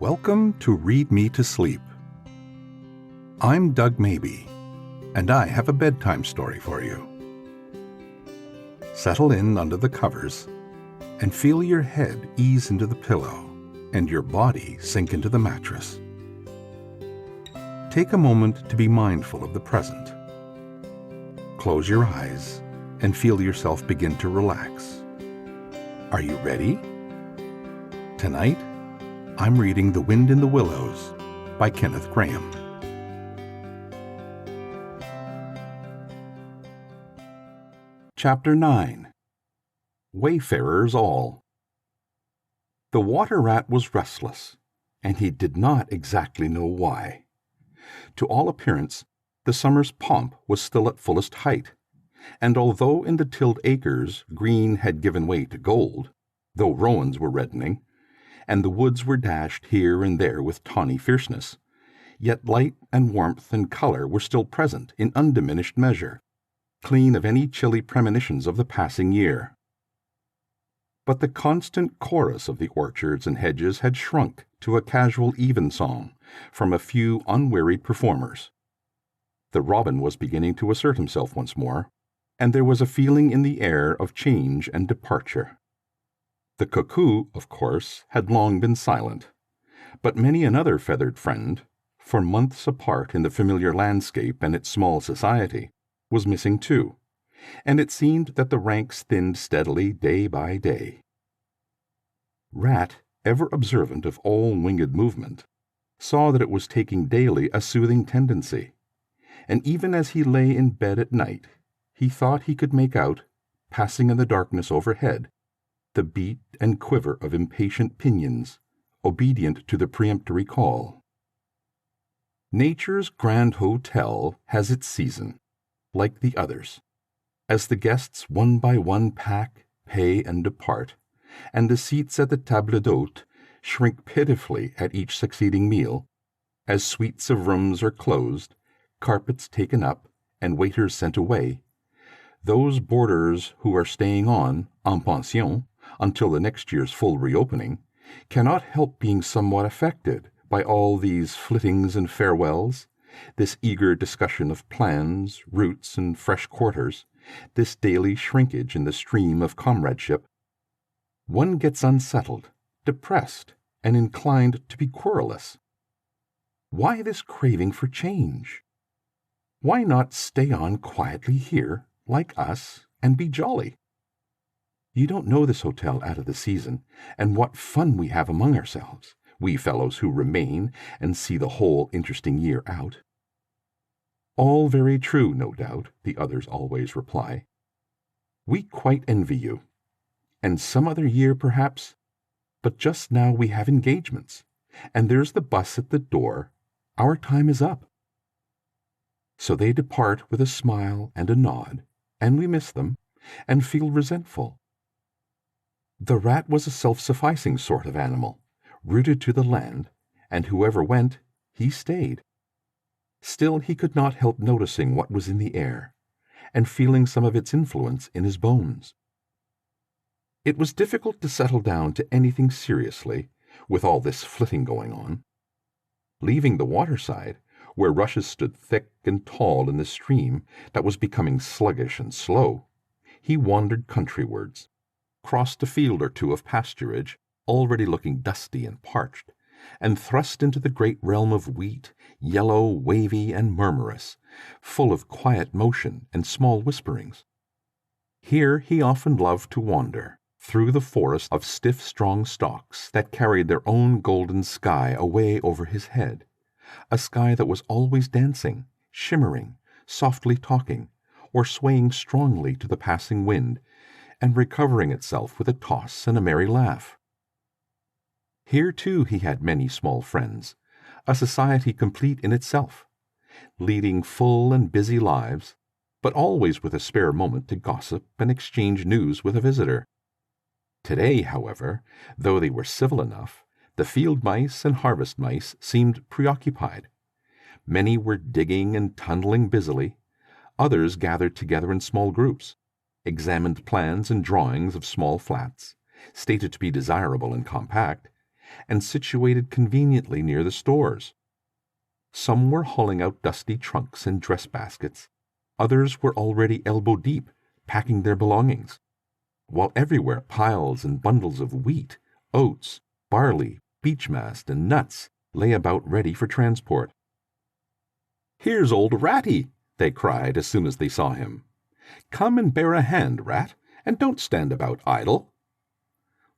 Welcome to Read Me to Sleep. I'm Doug Mabey, and I have a bedtime story for you. Settle in under the covers and feel your head ease into the pillow and your body sink into the mattress. Take a moment to be mindful of the present. Close your eyes and feel yourself begin to relax. Are you ready? Tonight, I'm reading The Wind in the Willows by Kenneth Grahame. Chapter 9. Wayfarers All. The water rat was restless, and he did not exactly know why. To all appearance, the summer's pomp was still at fullest height, and although in the tilled acres green had given way to gold, though rowans were reddening, and the woods were dashed here and there with tawny fierceness, yet light and warmth and color were still present in undiminished measure, clean of any chilly premonitions of the passing year. But the constant chorus of the orchards and hedges had shrunk to a casual evensong from a few unwearied performers. The robin was beginning to assert himself once more, and there was a feeling in the air of change and departure. The cuckoo, of course, had long been silent, but many another feathered friend, for months apart in the familiar landscape and its small society, was missing too, and it seemed that the ranks thinned steadily day by day. Rat, ever observant of all winged movement, saw that it was taking daily a soothing tendency, and even as he lay in bed at night, he thought he could make out, passing in the darkness overhead, the beat and quiver of impatient pinions, obedient to the peremptory call. Nature's grand hotel has its season, like the others, as the guests one by one pack, pay, and depart, and the seats at the table d'hôte shrink pitifully at each succeeding meal, as suites of rooms are closed, carpets taken up, and waiters sent away. Those boarders who are staying on, en pension, until the next year's full reopening, cannot help being somewhat affected by all these flittings and farewells, this eager discussion of plans, routes, and fresh quarters, this daily shrinkage in the stream of comradeship. One gets unsettled, depressed, and inclined to be querulous. Why this craving for change? Why not stay on quietly here, like us, and be jolly? You don't know this hotel out of the season, and what fun we have among ourselves, we fellows who remain and see the whole interesting year out. All very true, no doubt, the others always reply. We quite envy you. And some other year, perhaps, but just now we have engagements, and there's the bus at the door. Our time is up. So they depart with a smile and a nod, and we miss them, and feel resentful. The rat was a self-sufficing sort of animal, rooted to the land, and whoever went, he stayed. Still he could not help noticing what was in the air, and feeling some of its influence in his bones. It was difficult to settle down to anything seriously, with all this flitting going on. Leaving the waterside, where rushes stood thick and tall in the stream that was becoming sluggish and slow, he wandered countrywards, crossed a field or two of pasturage, already looking dusty and parched, and thrust into the great realm of wheat, yellow, wavy, and murmurous, full of quiet motion and small whisperings. Here he often loved to wander, through the forest of stiff, strong stalks that carried their own golden sky away over his head, a sky that was always dancing, shimmering, softly talking, or swaying strongly to the passing wind, and recovering itself with a toss and a merry laugh. Here, too, he had many small friends, a society complete in itself, leading full and busy lives, but always with a spare moment to gossip and exchange news with a visitor. Today, however, though they were civil enough, the field mice and harvest mice seemed preoccupied. Many were digging and tunneling busily, others gathered together in small groups, examined plans and drawings of small flats, stated to be desirable and compact, and situated conveniently near the stores. Some were hauling out dusty trunks and dress baskets. Others were already elbow-deep, packing their belongings, while everywhere piles and bundles of wheat, oats, barley, beech mast, and nuts lay about ready for transport. "Here's old Ratty!" they cried as soon as they saw him. "Come and bear a hand, Rat, and don't stand about idle."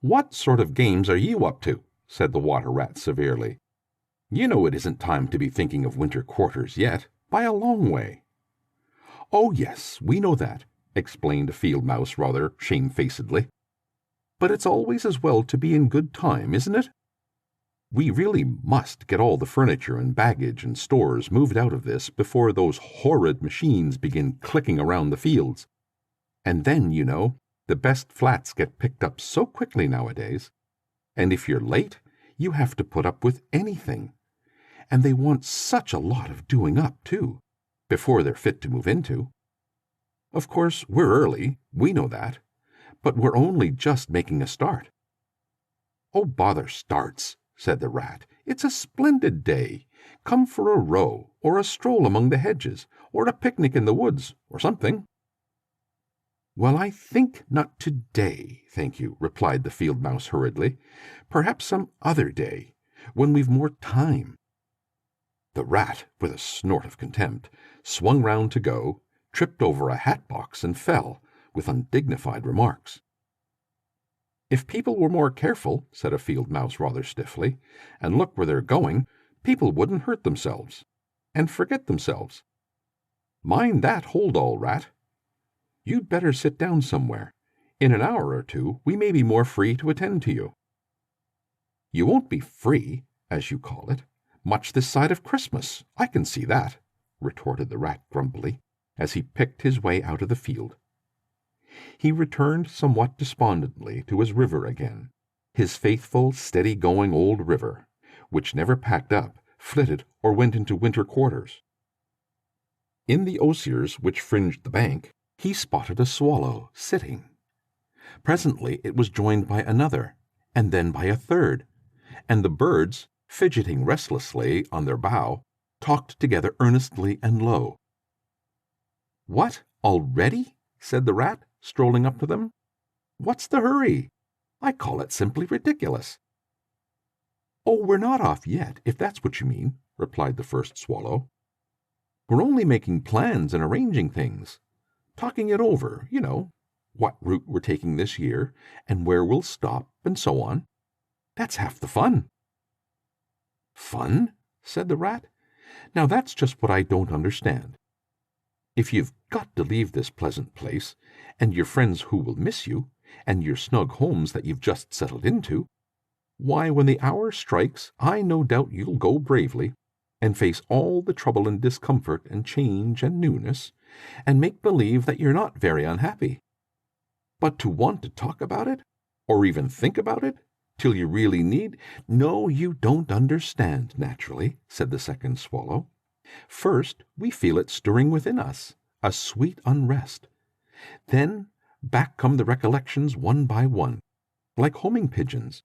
"What sort of games are you up to?" said the Water Rat severely. "You know it isn't time to be thinking of winter quarters yet, by a long way." "Oh, yes, we know that," explained a Field Mouse rather shamefacedly. "But it's always as well to be in good time, isn't it? We really must get all the furniture and baggage and stores moved out of this before those horrid machines begin clicking around the fields. And then, you know, the best flats get picked up so quickly nowadays. And if you're late, you have to put up with anything. And they want such a lot of doing up, too, before they're fit to move into. Of course, we're early, we know that, but we're only just making a start." "Oh, bother starts," said the Rat. "It's a splendid day. Come for a row, or a stroll among the hedges, or a picnic in the woods, or something." "Well, I think not today, thank you," replied the Field Mouse hurriedly. "Perhaps some other day, when we've more time." The Rat, with a snort of contempt, swung round to go, tripped over a hat-box and fell, with undignified remarks. "If people were more careful," said a Field Mouse rather stiffly, "and looked where they're going, people wouldn't hurt themselves, and forget themselves. Mind that hold-all, Rat. You'd better sit down somewhere. In an hour or two we may be more free to attend to you." "You won't be free, as you call it, much this side of Christmas, I can see that," retorted the Rat grumpily, as he picked his way out of the field. He returned somewhat despondently to his river again, his faithful, steady-going old river, which never packed up, flitted, or went into winter quarters. In the osiers which fringed the bank, he spotted a swallow sitting. Presently it was joined by another, and then by a third, and the birds, fidgeting restlessly on their bough, talked together earnestly and low. "What, already?" said the Rat, strolling up to them. "What's the hurry? I call it simply ridiculous." "Oh, we're not off yet, if that's what you mean," replied the first swallow. "We're only making plans and arranging things, talking it over, you know, what route we're taking this year, and where we'll stop, and so on. That's half the fun." "Fun?" said the Rat. "Now that's just what I don't understand. If you've got to leave this pleasant place, and your friends who will miss you, and your snug homes that you've just settled into, why, when the hour strikes, I no doubt you'll go bravely, and face all the trouble and discomfort and change and newness, and make believe that you're not very unhappy. But to want to talk about it, or even think about it, till you really need— "No, you don't understand, naturally," said the second swallow. "First we feel it stirring within us, a sweet unrest. Then back come the recollections one by one, like homing pigeons.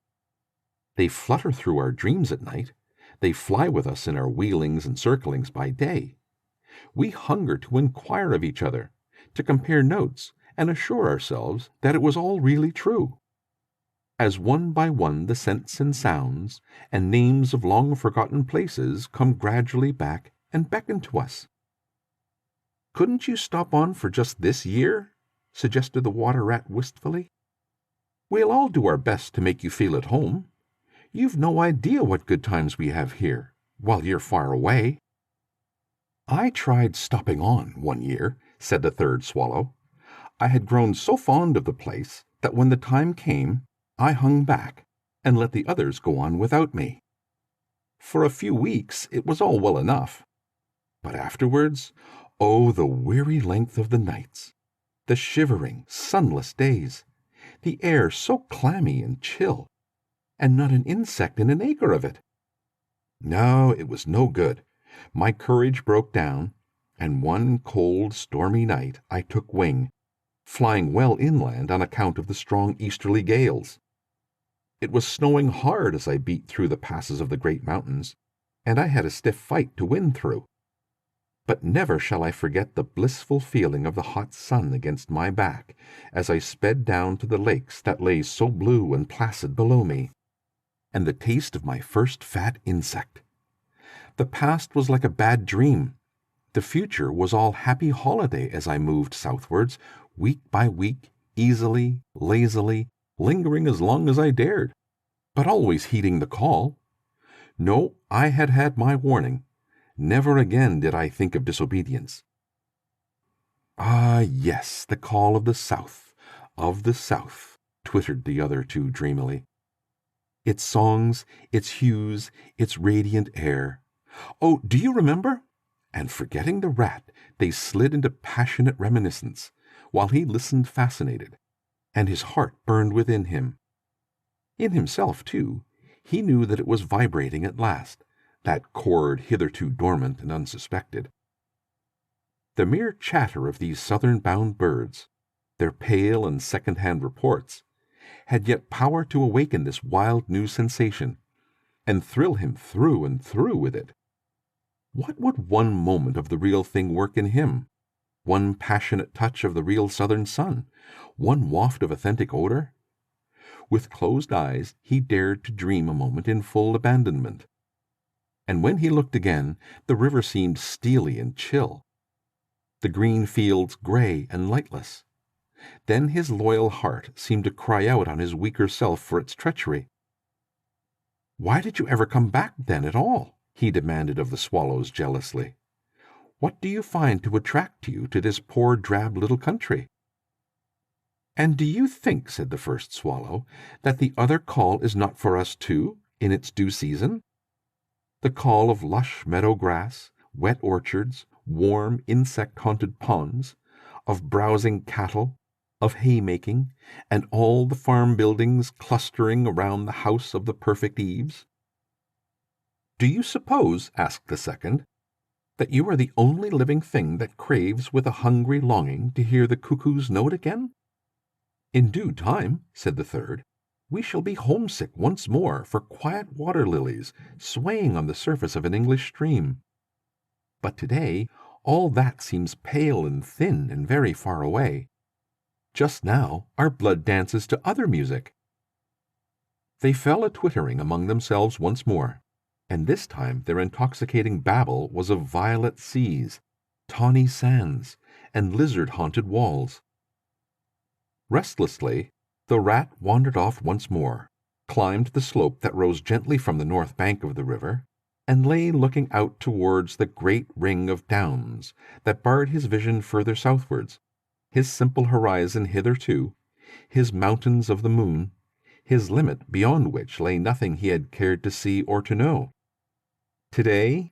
They flutter through our dreams at night, they fly with us in our wheelings and circlings by day. We hunger to inquire of each other, to compare notes, and assure ourselves that it was all really true. As one by one the scents and sounds and names of long-forgotten places come gradually back and beckon to us." "Couldn't you stop on for just this year?" suggested the Water Rat wistfully. "We'll all do our best to make you feel at home. You've no idea what good times we have here, while you're far away." "I tried stopping on one year," said the third swallow. "I had grown so fond of the place that when the time came, I hung back and let the others go on without me. For a few weeks it was all well enough. But afterwards, oh, the weary length of the nights, the shivering, sunless days, the air so clammy and chill, and not an insect in an acre of it. No, it was no good. My courage broke down, and one cold, stormy night I took wing, flying well inland on account of the strong easterly gales. It was snowing hard as I beat through the passes of the great mountains, and I had a stiff fight to win through. But never shall I forget the blissful feeling of the hot sun against my back as I sped down to the lakes that lay so blue and placid below me, and the taste of my first fat insect. The past was like a bad dream. The future was all happy holiday as I moved southwards, week by week, easily, lazily, lingering as long as I dared, but always heeding the call. No, I had had my warning. Never again did I think of disobedience. Ah, yes, the call of the South, twittered the other two dreamily. Its songs, its hues, its radiant air. Oh, do you remember? And forgetting the rat, they slid into passionate reminiscence, while he listened fascinated, and his heart burned within him. In himself, too, he knew that it was vibrating at last, that chord hitherto dormant and unsuspected. The mere chatter of these southern-bound birds, their pale and second-hand reports, had yet power to awaken this wild new sensation, and thrill him through and through with it. What would one moment of the real thing work in him? One passionate touch of the real southern sun? One waft of authentic odor? With closed eyes he dared to dream a moment in full abandonment. And when he looked again, the river seemed steely and chill, the green fields gray and lightless. Then his loyal heart seemed to cry out on his weaker self for its treachery. "Why did you ever come back, then, at all?" he demanded of the swallows jealously. "What do you find to attract you to this poor drab little country?" "And do you think," said the first swallow, "that the other call is not for us too, in its due season? The call of lush meadow grass, wet orchards, warm insect-haunted ponds, of browsing cattle, of haymaking, and all the farm buildings clustering around the house of the perfect eaves?" "Do you suppose," asked the second, "that you are the only living thing that craves with a hungry longing to hear the cuckoo's note again?" "In due time," said the third, "we shall be homesick once more for quiet water lilies swaying on the surface of an English stream. But today all that seems pale and thin and very far away. Just now our blood dances to other music." They fell a-twittering among themselves once more, and this time their intoxicating babble was of violet seas, tawny sands, and lizard-haunted walls. Restlessly, the rat wandered off once more, climbed the slope that rose gently from the north bank of the river, and lay looking out towards the great ring of downs that barred his vision further southwards, his simple horizon hitherto, his mountains of the moon, his limit beyond which lay nothing he had cared to see or to know. Today,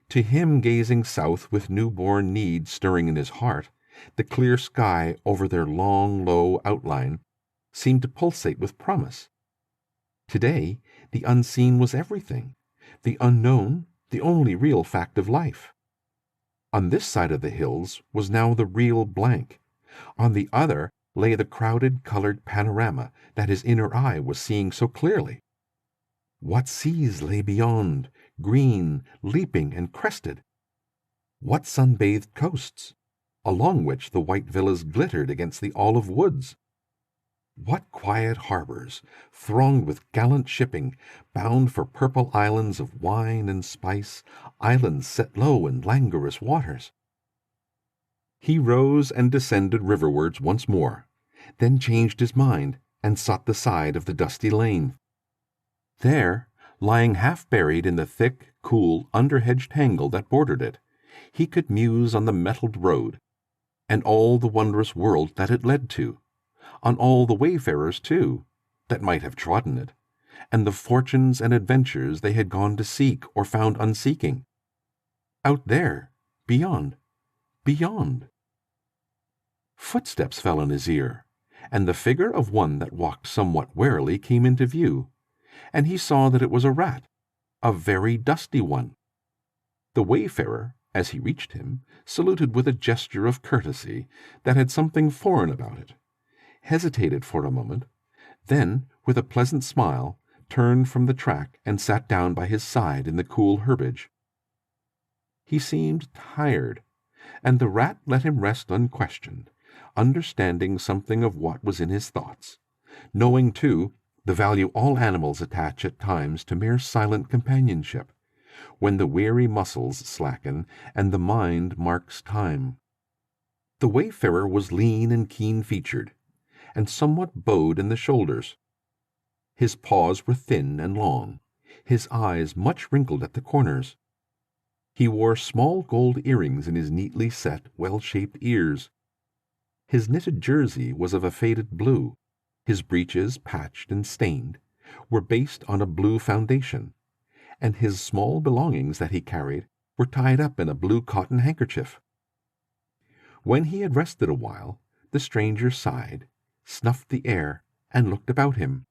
to him gazing south with new-born need stirring in his heart, the clear sky over their long, low outline seemed to pulsate with promise. Today, the unseen was everything, the unknown the only real fact of life. On this side of the hills was now the real blank. On the other lay the crowded, colored panorama that his inner eye was seeing so clearly. What seas lay beyond, green, leaping, and crested? What sunbathed coasts, along which the white villas glittered against the olive woods? What quiet harbors, thronged with gallant shipping, bound for purple islands of wine and spice, islands set low in languorous waters? He rose and descended riverwards once more, then changed his mind and sought the side of the dusty lane. There, lying half buried in the thick, cool, under-hedge tangle that bordered it, he could muse on the metalled road, and all the wondrous world that it led to, on all the wayfarers, too, that might have trodden it, and the fortunes and adventures they had gone to seek or found unseeking. Out there, beyond. Footsteps fell on his ear, and the figure of one that walked somewhat warily came into view, and he saw that it was a rat, a very dusty one. The wayfarer, as he reached him, saluted with a gesture of courtesy that had something foreign about it, hesitated for a moment, then, with a pleasant smile, turned from the track and sat down by his side in the cool herbage. He seemed tired, and the rat let him rest unquestioned, understanding something of what was in his thoughts, knowing, too, the value all animals attach at times to mere silent companionship, when the weary muscles slacken and the mind marks time. The wayfarer was lean and keen-featured, and somewhat bowed in the shoulders. His paws were thin and long, his eyes much wrinkled at the corners. He wore small gold earrings in his neatly set, well-shaped ears. His knitted jersey was of a faded blue. His breeches, patched and stained, were based on a blue foundation, and his small belongings that he carried were tied up in a blue cotton handkerchief. When he had rested a while, the stranger sighed, snuffed the air, and looked about him.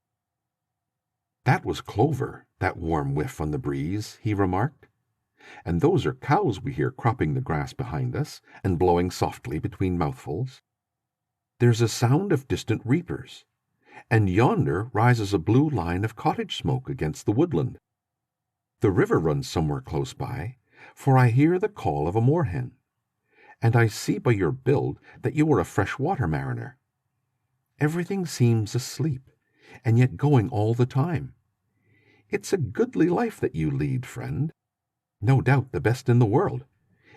"That was clover, that warm whiff on the breeze," he remarked. "And those are cows we hear cropping the grass behind us and blowing softly between mouthfuls. There's a sound of distant reapers, and yonder rises a blue line of cottage smoke against the woodland. The river runs somewhere close by, for I hear the call of a moorhen, and I see by your build that you are a fresh-water mariner. Everything seems asleep, and yet going all the time. It's a goodly life that you lead, friend. No doubt the best in the world,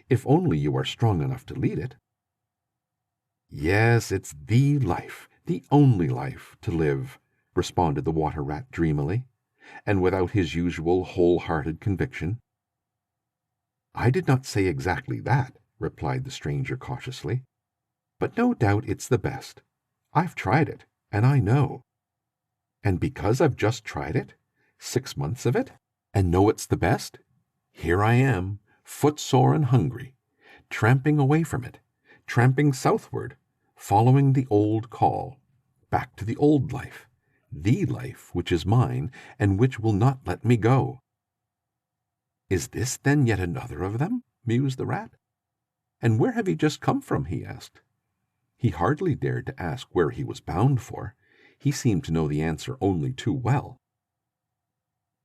if only you are strong enough to lead it." "Yes, it's the life, the only life, to live," responded the water-rat dreamily, and without his usual whole-hearted conviction. "I did not say exactly that," replied the stranger cautiously, "but no doubt it's the best. I've tried it, and I know. And because I've just tried it, 6 months of it, and know it's the best, here I am, footsore and hungry, tramping away from it, tramping southward, following the old call, back to the old life, the life which is mine and which will not let me go." "Is this then yet another of them?" mused the rat. "And where have you just come from?" he asked. He hardly dared to ask where he was bound for. He seemed to know the answer only too well.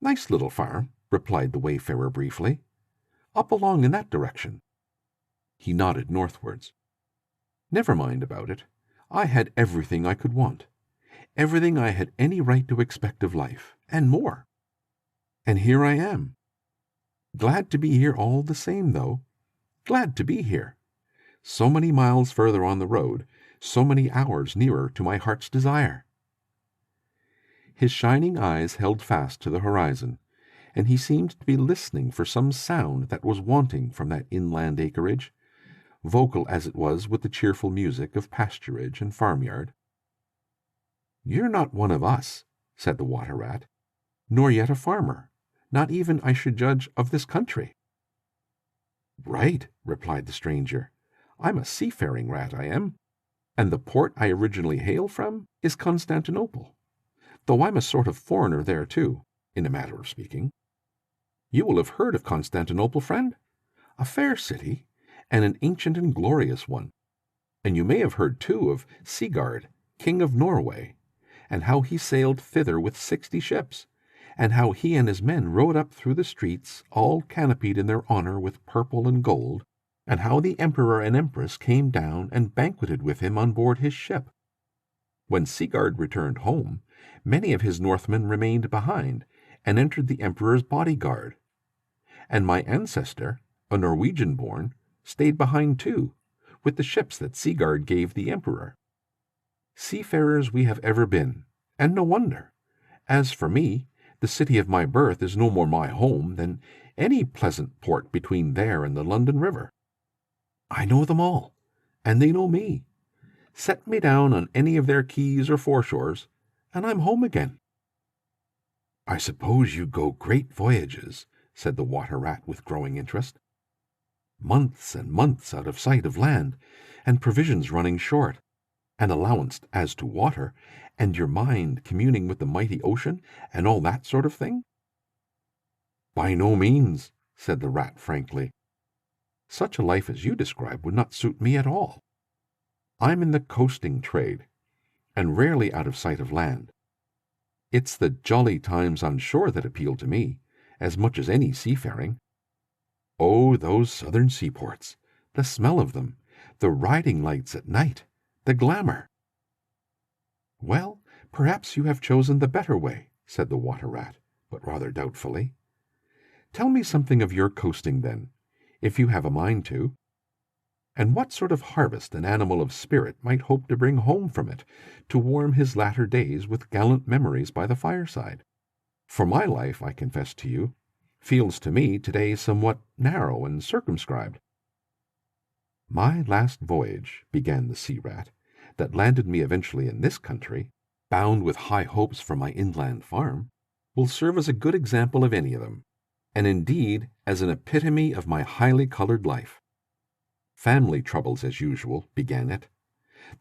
"Nice little farm," replied the wayfarer briefly. "Up along in that direction." He nodded northwards. "Never mind about it. I had everything I could want, everything I had any right to expect of life, and more. And here I am. Glad to be here all the same, though. Glad to be here. So many miles further on the road, so many hours nearer to my heart's desire." His shining eyes held fast to the horizon, and he seemed to be listening for some sound that was wanting from that inland acreage, vocal as it was with the cheerful music of pasturage and farmyard. "You're not one of us," said the water-rat, "nor yet a farmer, not even, I should judge, of this country." "Right," replied the stranger. "I'm a seafaring rat, I am, and the port I originally hail from is Constantinople, though I'm a sort of foreigner there, too, in a matter of speaking. You will have heard of Constantinople, friend? A fair city, and an ancient and glorious one. And you may have heard, too, of Sigurd, King of Norway, and how he sailed thither with 60 ships, and how he and his men rode up through the streets, all canopied in their honor with purple and gold, and how the emperor and empress came down and banqueted with him on board his ship. When Sigurd returned home, many of his Northmen remained behind and entered the emperor's bodyguard. And my ancestor, a Norwegian-born, stayed behind too, with the ships that Sigurd gave the emperor. Seafarers we have ever been, and no wonder. As for me, the city of my birth is no more my home than any pleasant port between there and the London River. I know them all, and they know me. Set me down on any of their quays or foreshores, and I'm home again." "I suppose you go great voyages," said the water-rat with growing interest. "Months and months out of sight of land, and provisions running short, and allowance as to water, and your mind communing with the mighty ocean, and all that sort of thing?" "By no means," said the rat frankly. "Such a life as you describe would not suit me at all. I'm in the coasting trade, and rarely out of sight of land. It's the jolly times on shore that appeal to me, as much as any seafaring. Oh, those southern seaports! The smell of them, the riding lights at night, the glamour! Well, perhaps you have chosen the better way, said the water-rat, but rather doubtfully. Tell me something of your coasting, then, if you have a mind to. And what sort of harvest an animal of spirit might hope to bring home from it, to warm his latter days with gallant memories by the fireside. For my life, I confess to you, feels to me today somewhat narrow and circumscribed. My last voyage, began the sea-rat, that landed me eventually in this country, bound with high hopes for my inland farm, will serve as a good example of any of them, and indeed as an epitome of my highly colored life. Family troubles, as usual, began it.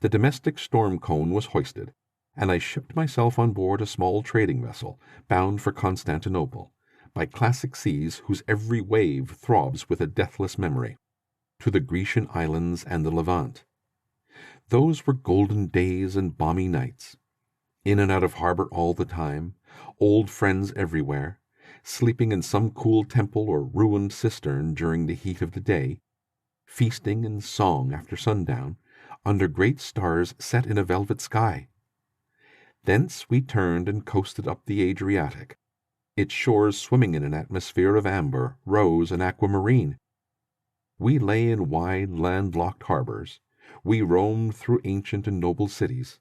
The domestic storm cone was hoisted, and I shipped myself on board a small trading vessel bound for Constantinople, by classic seas whose every wave throbs with a deathless memory, to the Grecian islands and the Levant. Those were golden days and balmy nights. In and out of harbor all the time, old friends everywhere, sleeping in some cool temple or ruined cistern during the heat of the day, feasting and song after sundown, under great stars set in a velvet sky. Thence we turned and coasted up the Adriatic, its shores swimming in an atmosphere of amber, rose, and aquamarine. We lay in wide landlocked harbors, we roamed through ancient and noble cities,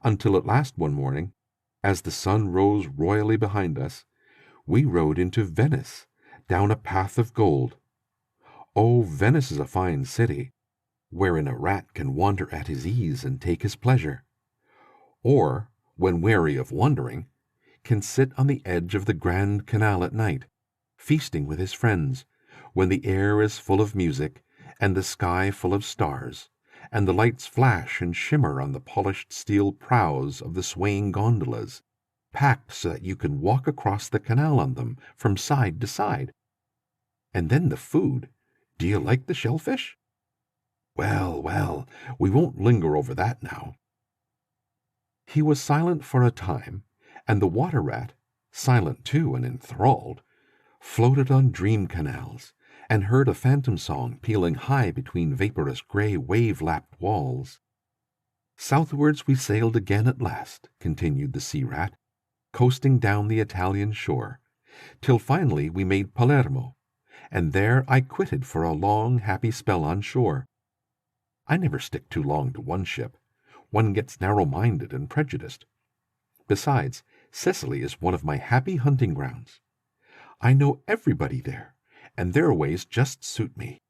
until at last one morning, as the sun rose royally behind us, we rode into Venice, down a path of gold. Oh, Venice is a fine city, wherein a rat can wander at his ease and take his pleasure, or, when weary of wandering, can sit on the edge of the Grand Canal at night, feasting with his friends, when the air is full of music, and the sky full of stars, and the lights flash and shimmer on the polished steel prows of the swaying gondolas, packed so that you can walk across the canal on them from side to side. And then the food. Do you like the shellfish? Well, well, we won't linger over that now. He was silent for a time, and the water-rat, silent too and enthralled, floated on dream canals, and heard a phantom song pealing high between vaporous grey wave-lapped walls. Southwards we sailed again at last, continued the sea-rat, coasting down the Italian shore, till finally we made Palermo, and there I quitted for a long, happy spell on shore. I never stick too long to one ship. One gets narrow-minded and prejudiced. Besides, Sicily is one of my happy hunting grounds. I know everybody there, and their ways just suit me.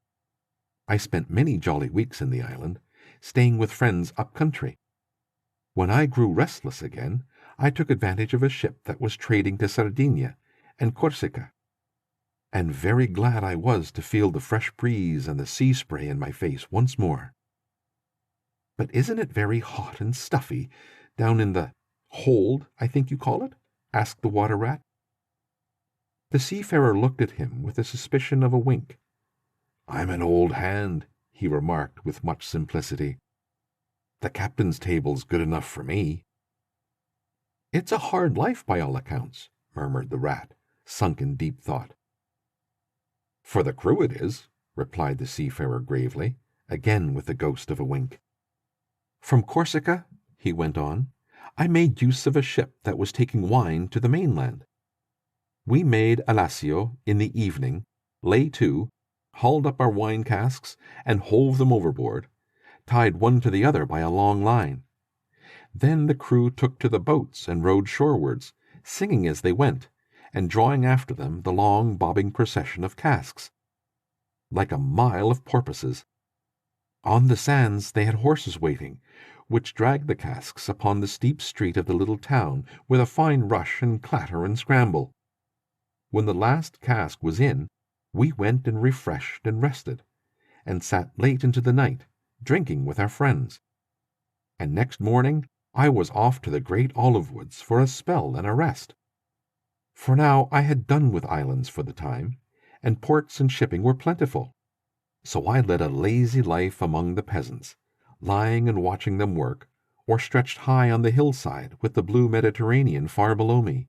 I spent many jolly weeks in the island, staying with friends up country. When I grew restless again, I took advantage of a ship that was trading to Sardinia and Corsica, and very glad I was to feel the fresh breeze and the sea spray in my face once more. But isn't it very hot and stuffy down in the hold, I think you call it? Asked the water-rat. The seafarer looked at him with the suspicion of a wink. I'm an old hand, he remarked with much simplicity. The captain's table's good enough for me. It's a hard life by all accounts, murmured the rat, sunk in deep thought. For the crew it is, replied the seafarer gravely, again with the ghost of a wink. From Corsica, he went on, I made use of a ship that was taking wine to the mainland. We made Alassio in the evening, lay to, hauled up our wine casks, and hove them overboard, tied one to the other by a long line. Then the crew took to the boats and rowed shorewards, singing as they went, and drawing after them the long bobbing procession of casks, like a mile of porpoises. On the sands they had horses waiting, which dragged the casks upon the steep street of the little town with a fine rush and clatter and scramble. When the last cask was in, we went and refreshed and rested, and sat late into the night, drinking with our friends. And next morning I was off to the great olive woods for a spell and a rest. For now I had done with islands for the time, and ports and shipping were plentiful. So I led a lazy life among the peasants, lying and watching them work, or stretched high on the hillside with the blue Mediterranean far below me.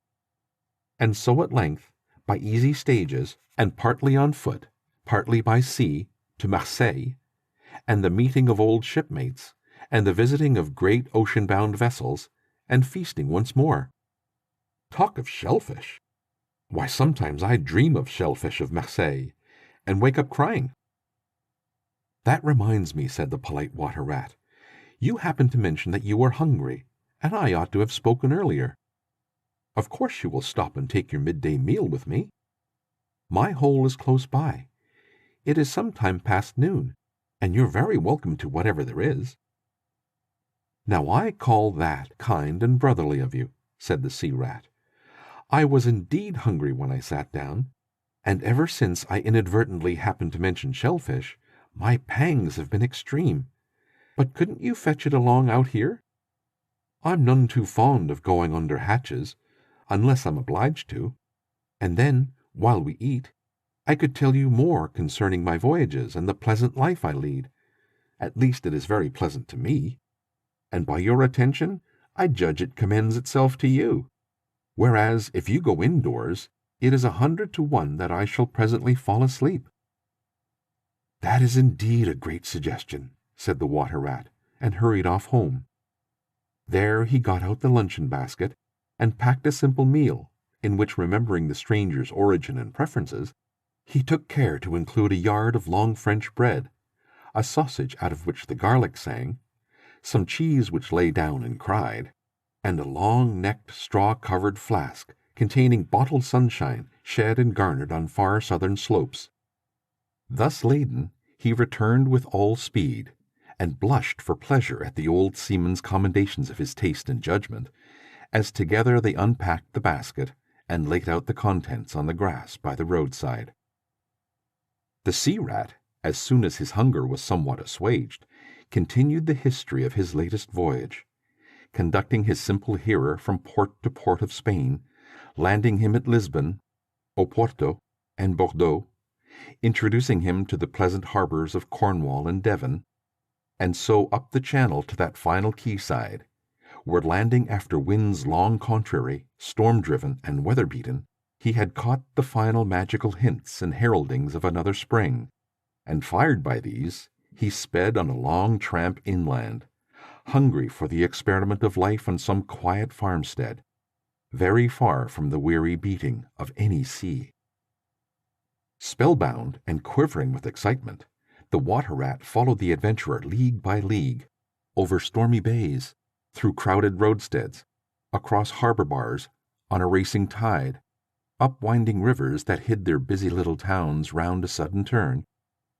And so at length, by easy stages, and partly on foot, partly by sea, to Marseille, and the meeting of old shipmates, and the visiting of great ocean-bound vessels, and feasting once more. Talk of shellfish! Why, sometimes I dream of shellfish of Marseille, and wake up crying. That reminds me, said the polite water rat. You happened to mention that you were hungry, and I ought to have spoken earlier. Of course you will stop and take your midday meal with me. My hole is close by. It is some time past noon, and you're very welcome to whatever there is. Now I call that kind and brotherly of you, said the sea rat. I was indeed hungry when I sat down, and ever since I inadvertently happened to mention shellfish, my pangs have been extreme. But couldn't you fetch it along out here? I'm none too fond of going under hatches, unless I'm obliged to, and then, while we eat, I could tell you more concerning my voyages and the pleasant life I lead. At least it is very pleasant to me, and by your attention I judge it commends itself to you, whereas if you go indoors, it is 100 to 1 that I shall presently fall asleep. That is indeed a great suggestion, said the water rat, and hurried off home. There he got out the luncheon basket, and packed a simple meal, in which, remembering the stranger's origin and preferences, he took care to include a yard of long French bread, a sausage out of which the garlic sang, some cheese which lay down and cried, and a long-necked, straw-covered flask containing bottled sunshine shed and garnered on far southern slopes. Thus laden, he returned with all speed, and blushed for pleasure at the old seaman's commendations of his taste and judgment, as together they unpacked the basket and laid out the contents on the grass by the roadside. The sea rat, as soon as his hunger was somewhat assuaged, continued the history of his latest voyage, conducting his simple hearer from port to port of Spain, landing him at Lisbon, Oporto, and Bordeaux, introducing him to the pleasant harbors of Cornwall and Devon, and so up the channel to that final quayside, where, landing after winds long contrary, storm-driven, and weather-beaten, he had caught the final magical hints and heraldings of another spring, and fired by these, he sped on a long tramp inland, hungry for the experiment of life on some quiet farmstead, very far from the weary beating of any sea. Spellbound and quivering with excitement, the water rat followed the adventurer league by league, over stormy bays, through crowded roadsteads, across harbor bars, on a racing tide, up winding rivers that hid their busy little towns round a sudden turn,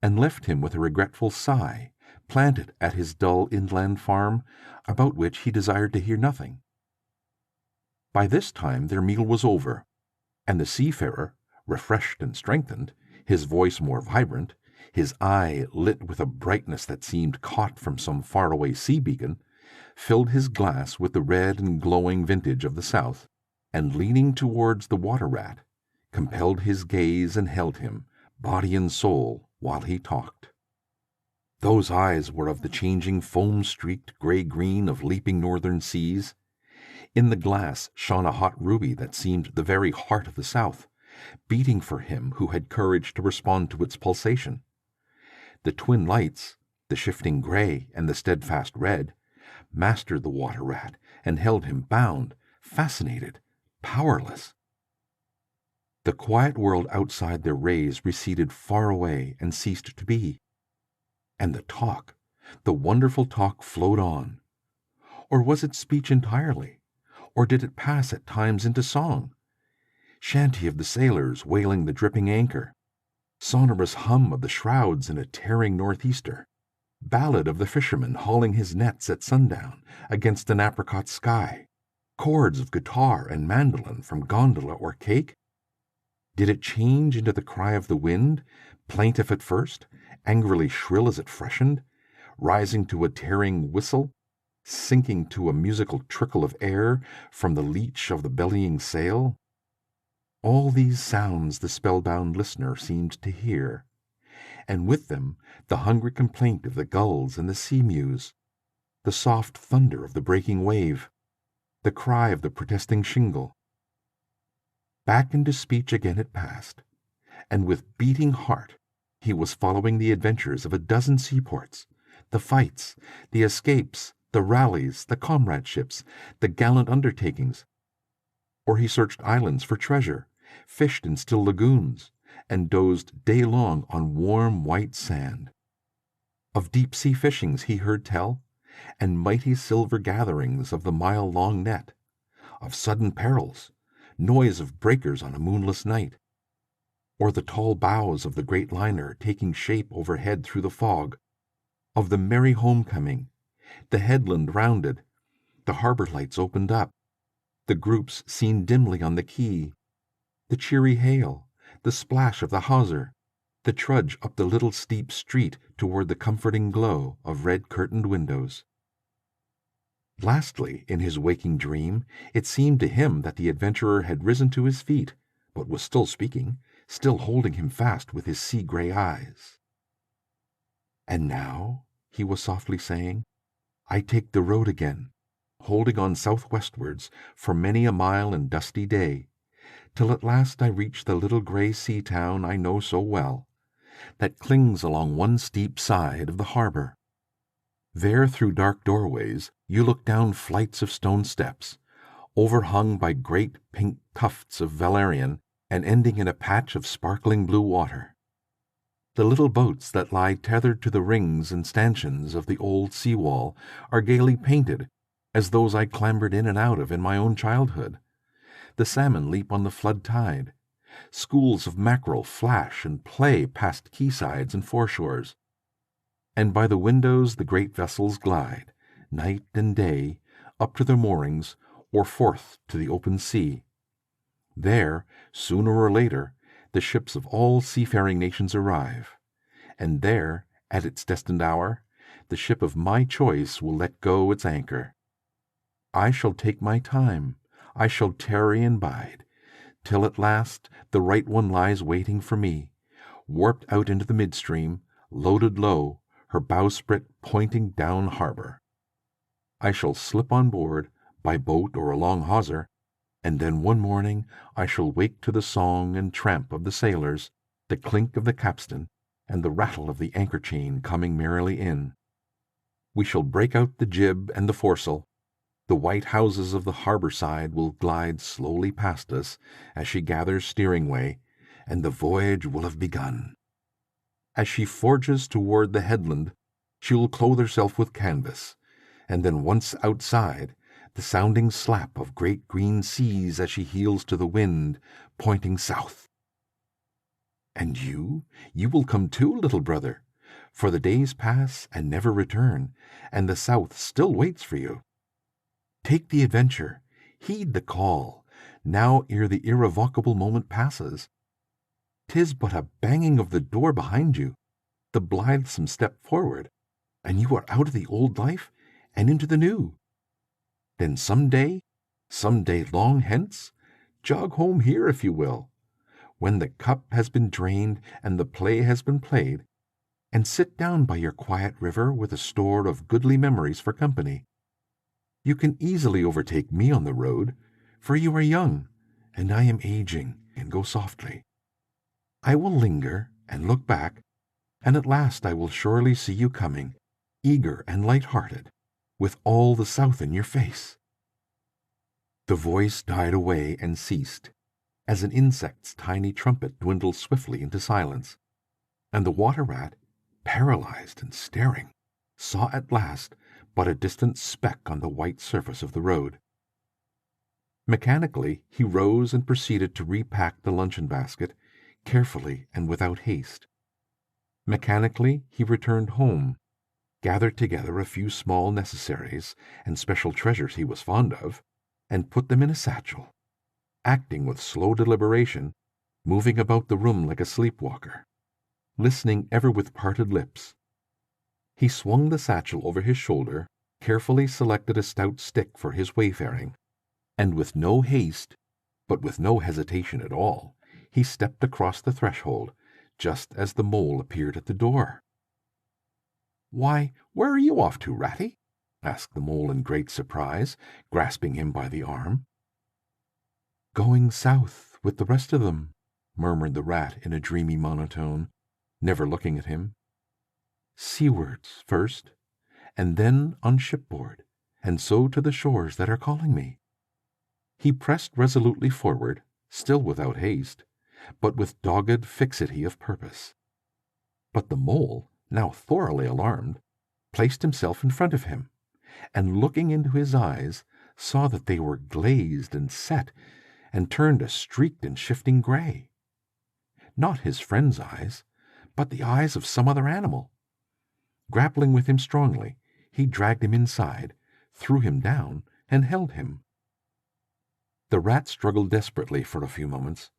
and left him with a regretful sigh, planted at his dull inland farm, about which he desired to hear nothing. By this time their meal was over, and the seafarer, refreshed and strengthened, his voice more vibrant, his eye lit with a brightness that seemed caught from some faraway sea-beacon, filled his glass with the red and glowing vintage of the south, and leaning towards the water rat, compelled his gaze and held him, body and soul, while he talked. Those eyes were of the changing foam-streaked gray-green of leaping northern seas. In the glass shone a hot ruby that seemed the very heart of the south, beating for him who had courage to respond to its pulsation. The twin lights, the shifting gray and the steadfast red, mastered the water rat and held him bound, fascinated, powerless. The quiet world outside their rays receded far away and ceased to be. And the wonderful talk flowed on. Or was it speech entirely? Or did it pass at times into song? Chanty of the sailors wailing the dripping anchor, sonorous hum of the shrouds in a tearing northeaster, ballad of the fisherman hauling his nets at sundown against an apricot sky, chords of guitar and mandolin from gondola or cake? Did it change into the cry of the wind, plaintive at first, angrily shrill as it freshened, rising to a tearing whistle, sinking to a musical trickle of air from the leach of the bellying sail? All these sounds the spellbound listener seemed to hear, and with them the hungry complaint of the gulls and the sea-mews, the soft thunder of the breaking wave, the cry of the protesting shingle. Back into speech again it passed, and with beating heart he was following the adventures of a dozen seaports, the fights, the escapes, the rallies, the comradeships, the gallant undertakings. Or he searched islands for treasure, fished in still lagoons, and dozed day long on warm white sand. Of deep-sea fishings he heard tell, and mighty silver gatherings of the mile-long net, of sudden perils, noise of breakers on a moonless night, or the tall bows of the great liner taking shape overhead through the fog, of the merry homecoming, the headland rounded, the harbor lights opened up, the groups seen dimly on the quay, the cheery hail, the splash of the hawser, the trudge up the little steep street toward the comforting glow of red-curtained windows. Lastly, in his waking dream, it seemed to him that the adventurer had risen to his feet, but was still speaking, still holding him fast with his sea-gray eyes. "And now," he was softly saying, "I take the road again, holding on southwestwards for many a mile and dusty day, till at last I reach the little gray sea-town I know so well, that clings along one steep side of the harbor. There, through dark doorways, you look down flights of stone steps, overhung by great pink tufts of valerian, and ending in a patch of sparkling blue water. The little boats that lie tethered to the rings and stanchions of the old sea-wall are gaily painted, as those I clambered in and out of in my own childhood. The salmon leap on the flood tide. Schools of mackerel flash and play past quaysides and foreshores. And by the windows the great vessels glide, night and day, up to their moorings or forth to the open sea. There, sooner or later, the ships of all seafaring nations arrive, and there, at its destined hour, the ship of my choice will let go its anchor. I shall take my time, I shall tarry and bide, till at last the right one lies waiting for me, warped out into the midstream, loaded low, her bowsprit pointing down harbor. I shall slip on board, by boat or along hawser, and then one morning I shall wake to the song and tramp of the sailors, the clink of the capstan, and the rattle of the anchor chain coming merrily in. We shall break out the jib and the foresail. The white houses of the harbor side will glide slowly past us as she gathers steering way, and the voyage will have begun. As she forges toward the headland, she will clothe herself with canvas, and then once outside, the sounding slap of great green seas as she heels to the wind, pointing south. And you will come too, little brother, for the days pass and never return, and the south still waits for you. Take the adventure, heed the call, now ere the irrevocable moment passes. 'Tis but a banging of the door behind you, the blithesome step forward, and you are out of the old life and into the new. Then some day long hence, jog home here if you will, when the cup has been drained and the play has been played, and sit down by your quiet river with a store of goodly memories for company. You can easily overtake me on the road, for you are young, and I am aging, and go softly. I will linger and look back, and at last I will surely see you coming, eager and light-hearted, with all the south in your face." The voice died away and ceased, as an insect's tiny trumpet dwindles swiftly into silence, and the water-rat, paralyzed and staring, saw at last but a distant speck on the white surface of the road. Mechanically he rose and proceeded to repack the luncheon basket, carefully and without haste. Mechanically he returned home, gathered together a few small necessaries and special treasures he was fond of, and put them in a satchel, acting with slow deliberation, moving about the room like a sleepwalker, listening ever with parted lips. He swung the satchel over his shoulder, carefully selected a stout stick for his wayfaring, and with no haste, but with no hesitation at all, he stepped across the threshold, just as the mole appeared at the door. "Why, where are you off to, Ratty?" asked the mole in great surprise, grasping him by the arm. Going south with the rest of them, murmured the rat in a dreamy monotone, never looking at him. Seawards first, and then on shipboard, and so to the shores that are calling me. He pressed resolutely forward, still without haste, but with dogged fixity of purpose. But the mole, now thoroughly alarmed, placed himself in front of him, and looking into his eyes, saw that they were glazed and set, and turned a streaked and shifting gray. Not his friend's eyes, but the eyes of some other animal. Grappling with him strongly, he dragged him inside, threw him down, and held him. The rat struggled desperately for a few moments,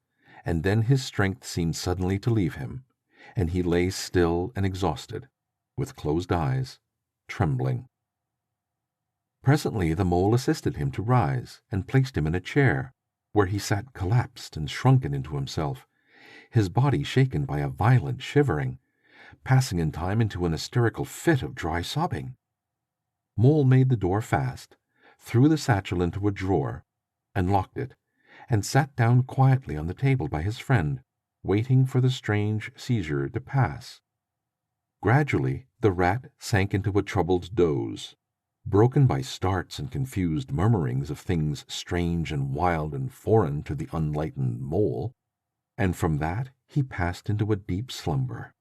and then his strength seemed suddenly to leave him, and he lay still and exhausted, with closed eyes, trembling. Presently the mole assisted him to rise, and placed him in a chair, where he sat collapsed and shrunken into himself, his body shaken by a violent shivering, passing in time into an hysterical fit of dry sobbing. Mole made the door fast, threw the satchel into a drawer, and locked it, and sat down quietly on the table by his friend, waiting for the strange seizure to pass. Gradually the rat sank into a troubled doze, broken by starts and confused murmurings of things strange and wild and foreign to the unlightened mole, and from that he passed into a deep slumber.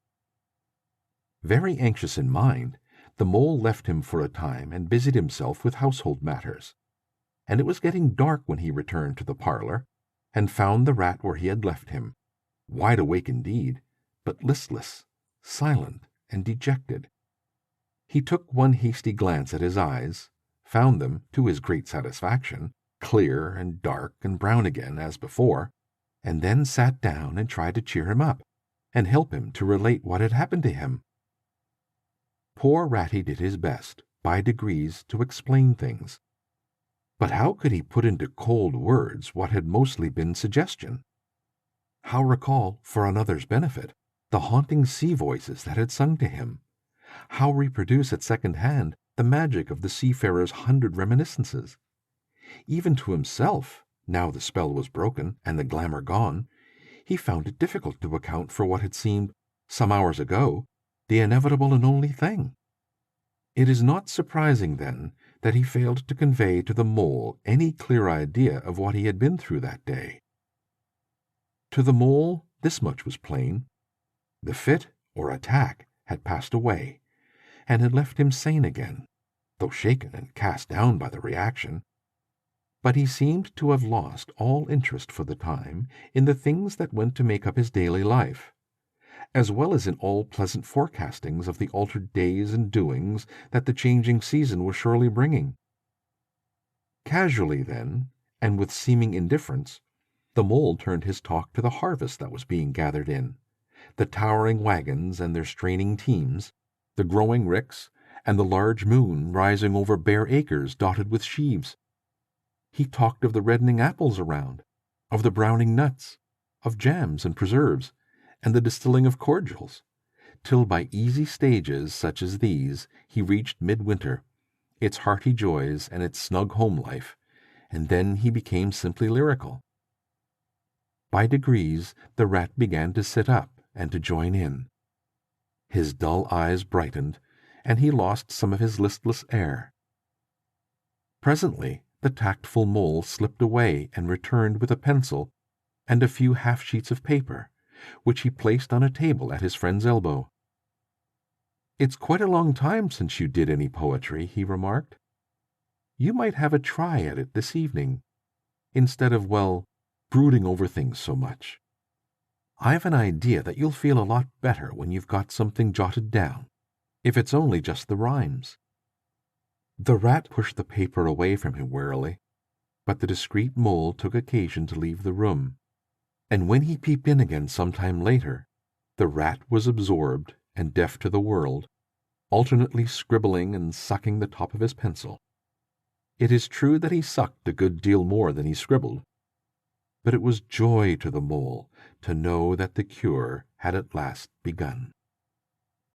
Very anxious in mind, the mole left him for a time and busied himself with household matters, and it was getting dark when he returned to the parlor, and found the rat where he had left him, wide awake indeed, but listless, silent, and dejected. He took one hasty glance at his eyes, found them, to his great satisfaction, clear and dark and brown again as before, and then sat down and tried to cheer him up, and help him to relate what had happened to him. Poor Ratty did his best, by degrees, to explain things. But how could he put into cold words what had mostly been suggestion? How recall, for another's benefit, the haunting sea voices that had sung to him? How reproduce at second hand the magic of the seafarer's 100 reminiscences? Even to himself, now the spell was broken and the glamour gone, he found it difficult to account for what had seemed, some hours ago, the inevitable and only thing. It is not surprising, then, that he failed to convey to the mole any clear idea of what he had been through that day. To the mole this much was plain. The fit, or attack, had passed away, and had left him sane again, though shaken and cast down by the reaction. But he seemed to have lost all interest for the time in the things that went to make up his daily life, as well as in all pleasant forecastings of the altered days and doings that the changing season was surely bringing. Casually, then, and with seeming indifference, the mole turned his talk to the harvest that was being gathered in, the towering wagons and their straining teams, the growing ricks, and the large moon rising over bare acres dotted with sheaves. He talked of the reddening apples around, of the browning nuts, of jams and preserves, and the distilling of cordials, till by easy stages such as these he reached midwinter, its hearty joys and its snug home life, and then he became simply lyrical. By degrees the rat began to sit up and to join in. His dull eyes brightened, and he lost some of his listless air. Presently the tactful mole slipped away and returned with a pencil and a few half-sheets of paper, which he placed on a table at his friend's elbow. "It's quite a long time since you did any poetry," he remarked. "You might have a try at it this evening, instead of, well, brooding over things so much. I've an idea that you'll feel a lot better when you've got something jotted down, if it's only just the rhymes." The rat pushed the paper away from him wearily, but the discreet mole took occasion to leave the room, and when he peeped in again some time later, the rat was absorbed and deaf to the world, alternately scribbling and sucking the top of his pencil. It is true that he sucked a good deal more than he scribbled, but it was joy to the mole to know that the cure had at last begun.